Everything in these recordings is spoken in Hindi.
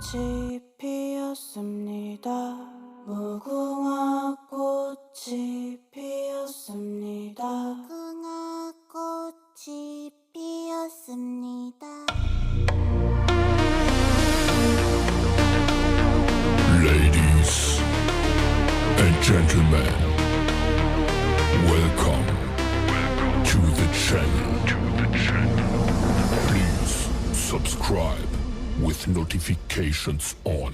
꽃이 피었습니다. 무궁화 꽃이 피었습니다. 무궁화 꽃이 피었습니다. Ladies and gentlemen, welcome to the channel. Please subscribe with notifications on.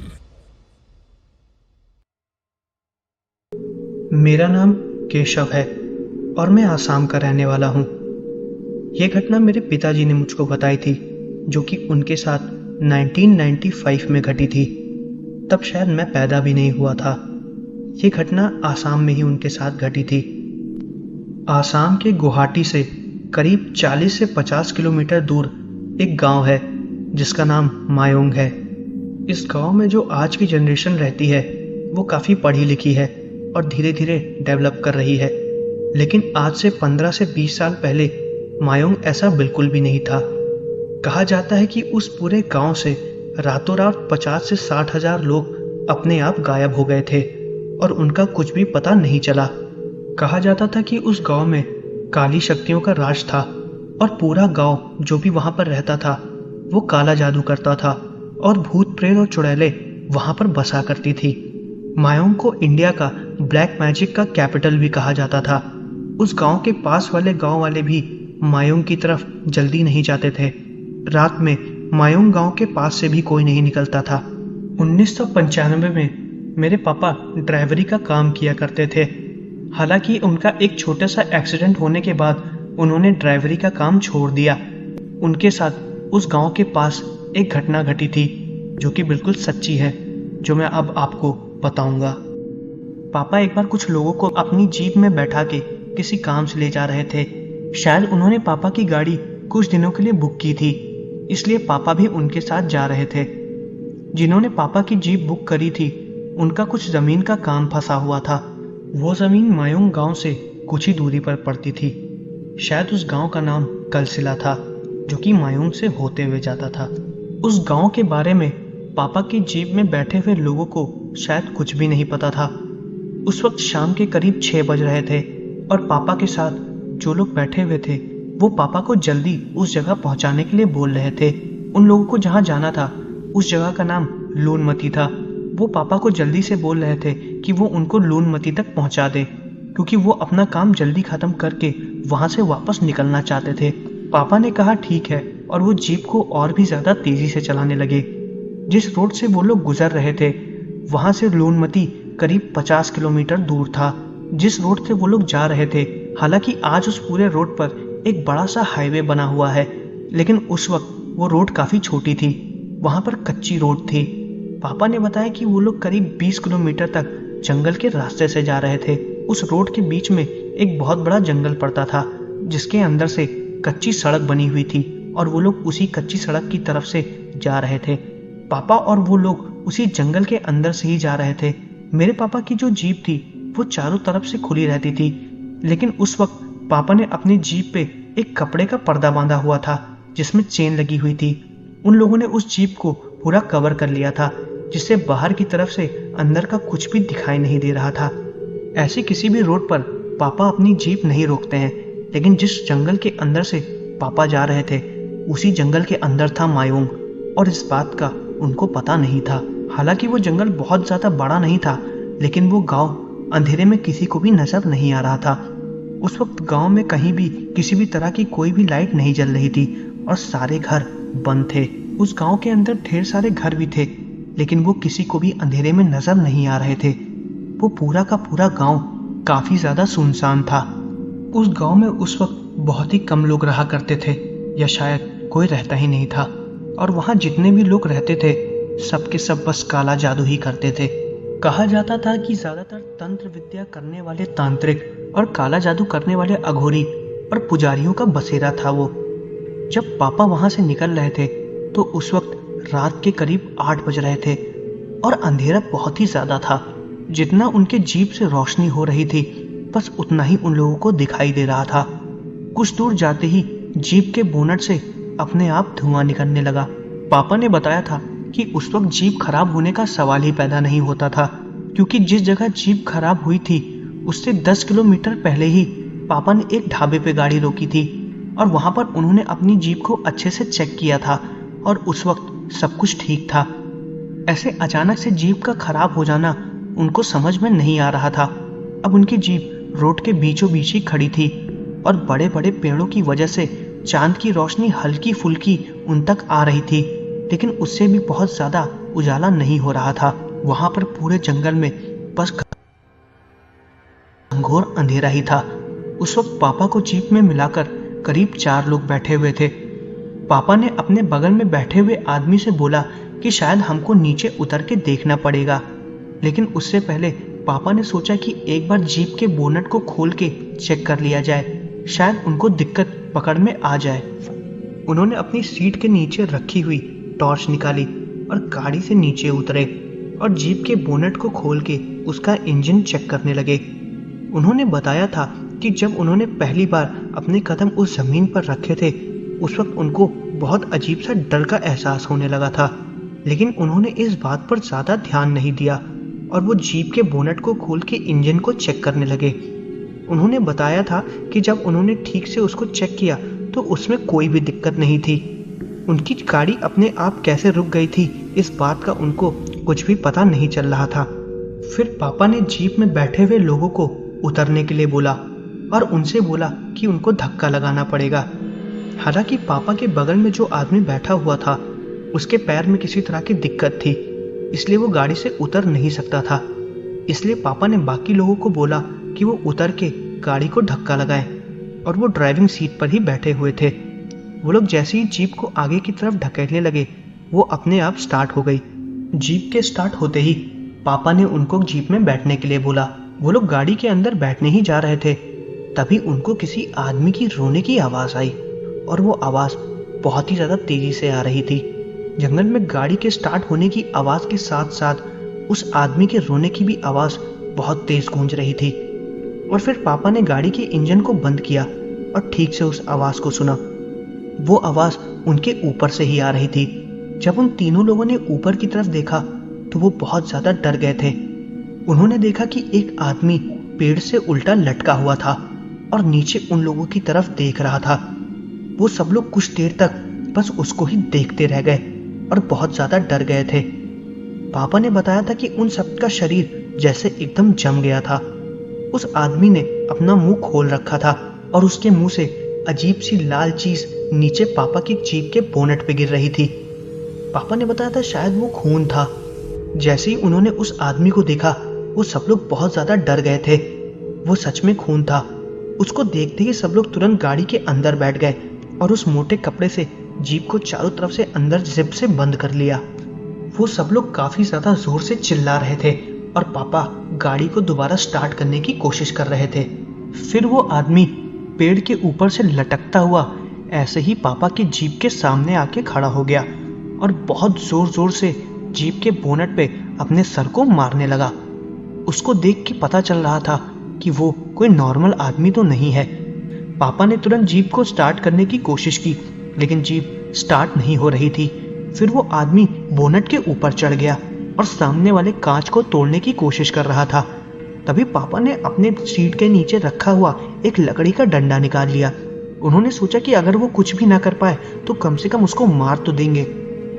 मेरा नाम केशव है और मैं आसाम का रहने वाला हूँ। ये घटना मेरे पिताजी ने मुझको बताई थी, जो कि उनके साथ 1995 में घटी थी। तब शायद मैं पैदा भी नहीं हुआ था। ये घटना आसाम में ही उनके साथ घटी थी। आसाम के गुवाहाटी से करीब 40 से 50 किलोमीटर दूर एक गांव है जिसका नाम मायोंग है। इस गांव में जो आज की जनरेशन रहती है वो काफ़ी पढ़ी लिखी है और धीरे धीरे डेवलप कर रही है, लेकिन आज से 15 से 20 साल पहले मायोंग ऐसा बिल्कुल भी नहीं था। कहा जाता है कि उस पूरे गांव से रातों रात 50 से 60 हजार लोग अपने आप गायब हो गए थे और उनका कुछ भी पता नहीं चला। कहा जाता था कि उस गांव में काली शक्तियों का राज था और पूरा गांव जो भी वहां पर रहता था वो काला जादू करता था और भूत प्रेत और चुड़ैलें वहां पर बसा करती थी। मायोंग को इंडिया का ब्लैक मैजिक का कैपिटल भी कहा जाता था। उस गांव के पास वाले गांव वाले भी मायोंग की तरफ जल्दी नहीं जाते थे। रात में मायोंग गांव के पास से भी कोई नहीं निकलता था। 1995 में मेरे पापा ड्राइवरी का काम किया करते थे। हालांकि उनका एक छोटा सा एक्सीडेंट होने के बाद उन्होंने ड्राइवरी का काम छोड़ दिया। उनके साथ उस गांव के पास एक घटना घटी थी जो कि बिल्कुल सच्ची है, जो मैं अब आपको बताऊंगा। पापा एक बार कुछ लोगों को अपनी जीप में बैठा के किसी काम से ले जा रहे थे। शायद उन्होंने पापा की गाड़ी कुछ दिनों के लिए बुक की थी, इसलिए पापा भी उनके साथ जा रहे थे। जिन्होंने पापा की जीप बुक करी थी उनका कुछ जमीन का काम फंसा हुआ था। वो जमीन मायोंग गांव से कुछ ही दूरी पर पड़ती थी। शायद उस गांव का नाम कलसिला था, जो कि मायोंग से होते हुए जाता था। उस गांव के बारे में पापा की जीप में बैठे हुए लोगों को शायद कुछ भी नहीं पता था। उस वक्त शाम के करीब 6 बज रहे थे और पापा के साथ जो लोग बैठे हुए थे वो पापा को जल्दी उस जगह पहुंचाने के लिए बोल रहे थे। उन लोगों को जहां जाना था उस जगह का नाम लूनमती था। वो पापा को जल्दी से बोल रहे थे कि वो उनको लूनमती तक पहुंचा दे, क्योंकि वो अपना काम जल्दी खत्म करके वहां से वापस निकलना चाहते थे। पापा ने कहा ठीक है, और वो जीप को और भी ज्यादा तेजी से चलाने लगे। जिस रोड से वो लोग गुजर रहे थे वहां से लूनमती करीब 50 किलोमीटर दूर था। जिस रोड से वो लोग जा रहे थे, हालांकि आज उस पूरे रोड पर एक बड़ा सा हाईवे बना हुआ है, लेकिन उस वक्त वो रोड काफी छोटी थी। वहां पर कच्ची रोड थी। पापा ने बताया कि वो लोग करीब 20 किलोमीटर तक जंगल के रास्ते से जा रहे थे। उस रोड के बीच में एक बहुत बड़ा जंगल पड़ता था, जिसके अंदर से कच्ची सड़क बनी हुई थी और वो लोग उसी कच्ची सड़क की तरफ से जा रहे थे। पापा और वो लोग उसी जंगल के अंदर से ही जा रहे थे। मेरे पापा की जो जीप थी वो चारों तरफ से खुली रहती थी, लेकिन उस वक्त पापा ने अपनी जीप पे एक कपड़े का पर्दा बांधा हुआ था जिसमें चेन लगी हुई थी। उन लोगों ने उस जीप को पूरा कवर कर लिया था, जिससे बाहर की तरफ से अंदर का कुछ भी दिखाई नहीं दे रहा था। ऐसी किसी भी रोड पर पापा अपनी जीप नहीं रोकते हैं, लेकिन जिस जंगल के अंदर से पापा जा रहे थे उसी जंगल के अंदर था मायोंग, और इस बात का उनको पता नहीं था। हालांकि वो जंगल बहुत ज्यादा बड़ा नहीं था, लेकिन वो गांव अंधेरे में किसी को भी नजर नहीं आ रहा था। उस वक्त गांव में कहीं भी किसी भी तरह की कोई भी लाइट नहीं जल रही थी और सारे घर बंद थे। उस गांव के अंदर ढेर सारे घर भी थे, लेकिन वो किसी को भी अंधेरे में नजर नहीं आ रहे थे। वो पूरा का पूरा गांव काफी ज्यादा सुनसान था। उस गांव में उस वक्त बहुत ही कम लोग रहा करते थे, या शायद कोई रहता ही नहीं था। और वहां जितने भी लोग रहते थे सबके सब बस काला जादू ही करते थे। कहा जाता था कि ज्यादातर तंत्र विद्या करने वाले तांत्रिक और काला जादू करने वाले अघोरी और पुजारियों का बसेरा था वो। जब पापा वहां से निकल रहे थे तो उस वक्त रात के करीब 8 बज रहे थे और अंधेरा बहुत ही ज्यादा था। जितना उनके जीप से रोशनी हो रही थी बस उतना ही उन लोगों को दिखाई दे रहा था। कुछ दूर जाते ही जीप के बोनट से अपने आप धुआं निकलने लगा। पापा ने बताया था कि उस वक्त जीप खराब होने का सवाल ही पैदा नहीं होता था, क्योंकि जिस जगह जीप खराब हुई थी उससे 10 किलोमीटर पहले ही पापा ने एक ढाबे पे गाड़ी रोकी थी और वहां पर उन्होंने अपनी जीप को अच्छे से चेक किया था और उस वक्त सब कुछ ठीक था। ऐसे अचानक से जीप का खराब हो जाना उनको समझ में नहीं आ रहा था। अब उनकी जीप रोड के बीचों बीच ही खड़ी थी और बड़े बड़े पेड़ों की वजह से चांद की रोशनी हल्की फुल्की उन तक आ रही थी, लेकिन उससे भी बहुत ज्यादा उजाला नहीं हो रहा था। वहां पर पूरे जंगल में बस घोर अंधेरा ही था। उस वक्त पापा को जीप में मिलाकर करीब 4 लोग बैठे हुए थे। पापा ने अपने बगल में बैठे हुए आदमी से बोला कि शायद हमको नीचे उतर के देखना पड़ेगा, लेकिन उससे पहले पापा ने सोचा कि एक बार जीप के बोनट को खोल के चेक कर लिया जाए, शायद उनको दिक्कत पकड़ में आ जाए। उन्होंने अपनी सीट के नीचे रखी हुई टॉर्च निकाली और गाड़ी से नीचे उतरे और जीप के बोनट को खोल के उसका इंजन चेक करने लगे। उन्होंने बताया था कि जब उन्होंने पहली बार अपने कदम उस जमीन पर रखे थे उस वक्त उनको बहुत अजीब सा डर का एहसास होने लगा था, लेकिन उन्होंने इस बात पर ज्यादा ध्यान नहीं दिया और वो जीप के बोनट को खोल के इंजन को चेक करने लगे। उन्होंने बताया था कि जब उन्होंने ठीक से उसको चेक किया तो उसमें कोई भी दिक्कत नहीं थी। उनकी गाड़ी अपने आप कैसे रुक गई थी इस बात का उनको कुछ भी पता नहीं चल रहा था। फिर पापा ने जीप में बैठे हुए लोगों को उतरने के लिए बोला और उनसे बोला कि उनको धक्का लगाना पड़ेगा। हालांकि पापा के बगल में जो आदमी बैठा हुआ था उसके पैर में किसी तरह की दिक्कत थी, इसलिए वो गाड़ी से उतर नहीं सकता था। इसलिए पापा ने बाकी लोगों को बोला कि वो उतर के गाड़ी को धक्का लगाएं और वो ड्राइविंग सीट पर ही बैठे हुए थे। वो लोग जैसे ही जीप को आगे की तरफ ढकेलने लगे वो अपने आप स्टार्ट हो गई। जीप के स्टार्ट होते ही पापा ने उनको जीप में बैठने के लिए बोला। वो लोग गाड़ी के अंदर बैठने ही जा रहे थे, तभी उनको किसी आदमी की रोने की आवाज आई और वो आवाज बहुत ही ज्यादा तेजी से आ रही थी। जंगल में गाड़ी के स्टार्ट होने की आवाज के साथ साथ उस आदमी के रोने की भी आवाज बहुत तेज गूंज रही थी। और फिर पापा ने गाड़ी के इंजन को बंद किया और ठीक से उस आवाज को सुना। वो आवाज उनके ऊपर से ही आ रही थी। जब उन तीनों लोगों ने ऊपर की तरफ देखा तो वो बहुत ज्यादा डर गए थे। उन्होंने देखा कि एक आदमी पेड़ से उल्टा लटका हुआ था और नीचे उन लोगों की तरफ देख रहा था। वो सब लोग कुछ देर तक बस उसको ही देखते रह गए और बहुत ज्यादा डर गए थे। पापा ने बताया था कि उन सब का शरीर जैसे एकदम जम गया था। उस आदमी ने अपना मुंह खोल रखा था और उसके मुंह से अजीब सी लाल चीज नीचे पापा की जीप के बोनट पे गिर रही थी। पापा ने बताया था शायद वो खून था। जैसे ही उन्होंने उस आदमी को देखा वो सब लोग बहुत ज्यादा डर गए थे। वो सच में खून था। उसको देखते ही सब लोग तुरंत गाड़ी के अंदर बैठ गए और उस मोटे कपड़े से जीप को चारों तरफ से अंदर जिप से बंद कर लिया। वो सब लोग काफी ज्यादा जोर से चिल्ला रहे थे और पापा गाड़ी को दोबारा स्टार्ट करने की कोशिश कर रहे थे। फिर वो आदमी पेड़ के ऊपर से लटकता हुआ ऐसे ही पापा की जीप के सामने आके खड़ा हो गया और बहुत जोर जोर से जीप के बोनट पे अपने सर को मारने लगा। उसको देख के पता चल रहा था कि वो कोई नॉर्मल आदमी तो नहीं है। पापा ने तुरंत जीप को स्टार्ट करने की कोशिश की, लेकिन जीप स्टार्ट नहीं हो रही थी। फिर वो आदमी बोनट के ऊपर चढ़ गया और सामने वाले कांच को तोड़ने की कोशिश कर रहा था। तभी पापा ने अपने सीट के नीचे रखा हुआ एक लकड़ी का डंडा निकाल लिया। उन्होंने सोचा कि अगर वो कुछ भी ना कर पाए तो कम से कम उसको मार तो देंगे,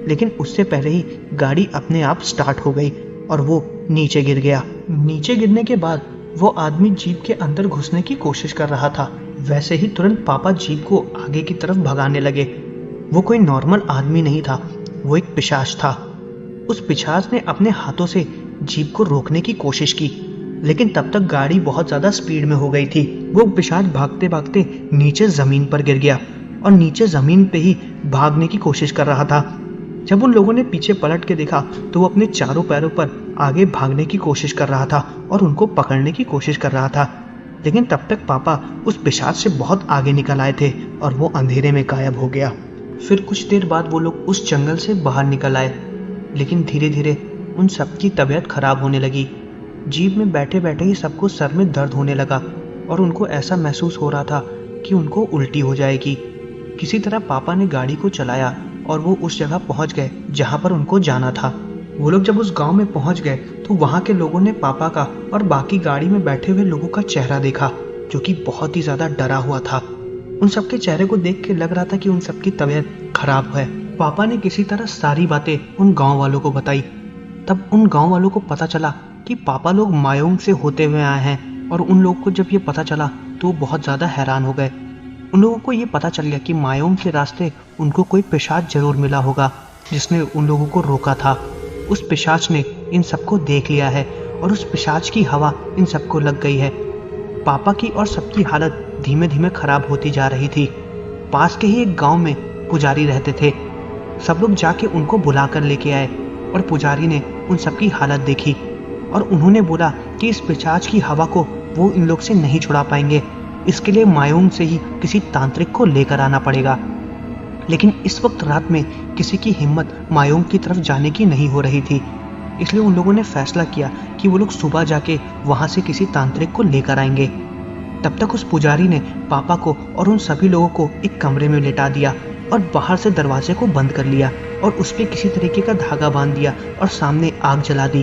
लेकिन उससे पहले ही गाड़ी अपने आप स्टार्ट हो गई और वो नीचे गिर गया। नीचे गिरने के बाद वो आदमी जीप के अंदर घुसने की कोशिश कर रहा था। वैसे ही तुरंत पापा जीप को आगे की तरफ भगाने लगे। वो कोई नॉर्मल आदमी नहीं था, वो एक पिशाच था। उस पिशाच ने अपने हाथों से जीप को रोकने की कोशिश की, लेकिन तब तक गाड़ी बहुत ज्यादा स्पीड में हो गई थी। वो पिशाच भागते भागते नीचे जमीन पर गिर गया और नीचे जमीन पे ही भागने की कोशिश कर रहा था। जब उन लोगों ने पीछे पलट के देखा तो वो अपने चारों पैरों पर आगे भागने की कोशिश कर रहा था और उनको पकड़ने की कोशिश कर रहा था, लेकिन तब तक पापा उस पिशाच से बहुत आगे निकल आए थे और वो अंधेरे में गायब हो गया। फिर कुछ देर बाद वो लोग उस जंगल से बाहर निकल आए, लेकिन धीरे धीरे उन सबकी तबीयत खराब होने लगी। जीप में बैठे बैठे ही सबको सर में दर्द होने लगा और उनको ऐसा महसूस हो रहा था कि उनको उल्टी हो जाएगी। किसी तरह पापा ने गाड़ी को चलाया और वो उस जगह पहुंच गए जहां पर उनको जाना था। वो लोग जब उस गांव में पहुंच गए तो वहां के लोगों ने पापा का और बाकी गाड़ी में बैठे हुए लोगों का चेहरा देखा, जो कि बहुत ही ज्यादा डरा हुआ था। उन सबके चेहरे को देख के लग रहा था कि उन सबकी तबीयत खराब है। पापा ने किसी तरह सारी बातें उन गांव वालों को बताई। तब उन गांव वालों को पता चला कि पापा लोग मायोंग से होते हुए आए हैं, और उन लोगों को जब ये पता चला तो वो बहुत ज़्यादा हैरान हो गए। उन लोगों को ये पता चल गया कि मायोंग के रास्ते उनको कोई पिशाच जरूर मिला होगा जिसने उन लोगों को रोका था। उस पिशाच ने इन सबको देख लिया है और उस पिशाच की हवा इन सबको लग गई है। पापा की और सबकी हालत धीमे धीमे खराब होती जा रही थी। पास के ही एक गांव में पुजारी रहते थे। सब लोग जाके उनको बुला कर लेके आए और पुजारी ने उन सबकी हालत देखी और उन्होंने बोला कि इस पिशाच की हवा को वो इन लोग से नहीं छुड़ा पाएंगे, इसके लिए मायोंग से ही किसी तांत्रिक को लेकर आना पड़ेगा। लेकिन इस वक्त रात में किसी की हिम्मत मायोंग की तरफ जाने की नहीं हो रही थी, इसलिए उन लोगों ने फैसला किया कि वो लोग सुबह जाके वहां से किसी तांत्रिक को लेकर आएंगे। तब तक उस पुजारी ने पापा को और उन सभी लोगों को एक कमरे में लेटा दिया और बाहर से दरवाजे को बंद कर लिया और उस पर किसी तरीके का धागा बांध दिया और सामने आग जला दी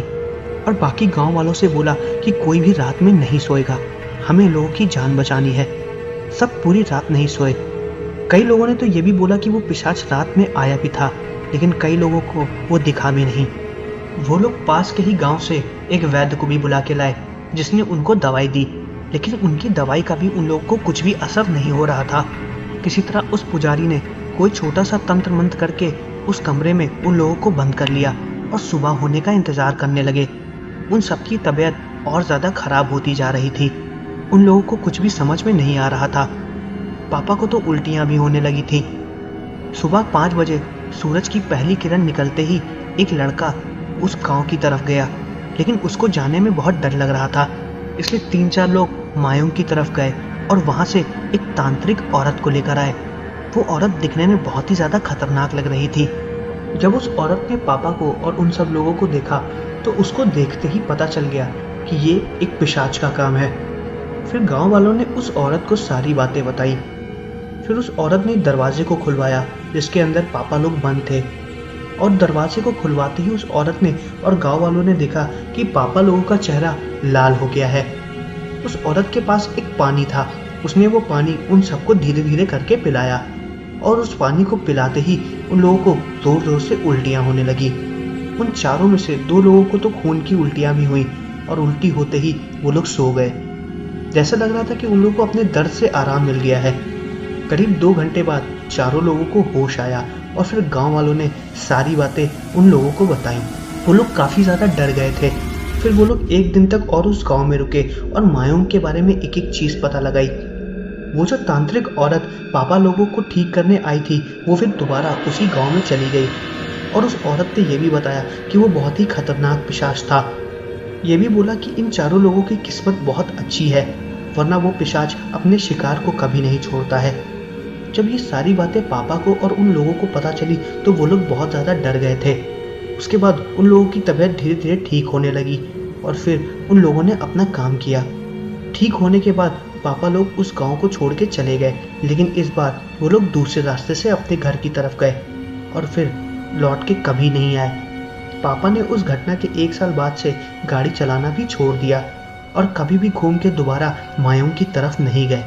और बाकी गांव वालों से बोला कि कोई भी रात में नहीं सोएगा, हमें लोगों की जान बचानी है। सब पूरी रात नहीं सोए। कई लोगों ने तो ये भी बोला कि वो पिशाच रात में आया भी था, लेकिन कई लोगों को वो दिखा भी नहीं। वो लोग पास के ही गांव से एक वैद्य को भी बुला के लाए जिसने उनको दवाई दी, लेकिन उनकी दवाई का भी उन लोगों को कुछ भी असर नहीं हो रहा था। किसी तरह उस पुजारी ने कोई छोटा सा तंत्र मंत्र करके उस कमरे में उन लोगों को बंद कर लिया और सुबह होने का इंतजार करने लगे। उन सबकी तबीयत और ज़्यादा खराब होती जा रही थी। उन लोगों को कुछ भी समझ में नहीं आ रहा था। पापा को तो उल्टियाँ भी होने लगी थी। सुबह 5 बजे सूरज की पहली किरण निकलते ही एक लड़का उस गांव की तरफ गया, लेकिन उसको जाने में बहुत डर लग रहा था, इसलिए 3-4 लोग मायोंग की तरफ गए और वहाँ से एक तांत्रिक औरत को लेकर आए। वो औरत दिखने में बहुत ही ज़्यादा खतरनाक लग रही थी। जब उस औरत ने पापा को और उन सब लोगों को देखा तो उसको देखते ही पता चल गया कि ये एक पिशाच का काम है। फिर गांव वालों ने उस औरत को सारी बातें बताई। फिर उस औरत ने दरवाजे को खुलवाया जिसके अंदर पापा लोग बंद थे, और दरवाजे को खुलवाते ही उस औरत ने और गांव वालों ने देखा कि पापा लोगों का चेहरा लाल हो गया है। उस औरत के पास एक पानी था, उसने वो पानी उन सबको धीरे धीरे करके पिलाया, और उस पानी को पिलाते ही उन लोगों को जोर जोर से उल्टियाँ होने लगी। उन चारों में से 2 लोगों को तो खून की उल्टियाँ भी हुई और उल्टी होते ही वो लोग सो गए। जैसा लग रहा था कि उन लोगों को अपने दर्द से आराम मिल गया है। करीब 2 घंटे बाद चारों लोगों को होश आया और फिर गांव वालों ने सारी बातें उन लोगों को बताई। वो लोग काफ़ी ज़्यादा डर गए थे। फिर वो लोग 1 दिन तक और उस गांव में रुके और मायोंग के बारे में एक एक चीज़ पता लगाई। वो जो तांत्रिक औरत पापा लोगों को ठीक करने आई थी वो फिर दोबारा उसी गांव में चली गई, और उस औरत ने यह भी बताया कि वो बहुत ही खतरनाक पिशाच था। ये भी बोला कि इन चारों लोगों की किस्मत बहुत अच्छी है, वरना वो पिशाच अपने शिकार को कभी नहीं छोड़ता है। जब ये सारी बातें पापा को और उन लोगों को पता चली तो वो लोग बहुत ज़्यादा डर गए थे। उसके बाद उन लोगों की तबीयत धीरे धीरे ठीक होने लगी और फिर उन लोगों ने अपना काम किया। ठीक होने के बाद पापा लोग उस गांव को छोड़ के चले गए, लेकिन इस बार वो लोग दूसरे रास्ते से अपने घर की तरफ गए और फिर लौट के कभी नहीं आए। पापा ने उस घटना के 1 साल बाद से गाड़ी चलाना भी छोड़ दिया और कभी भी घूम के दोबारा मायोंग की तरफ नहीं गए,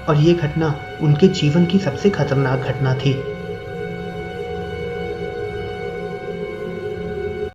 और ये घटना उनके जीवन की सबसे खतरनाक घटना थी।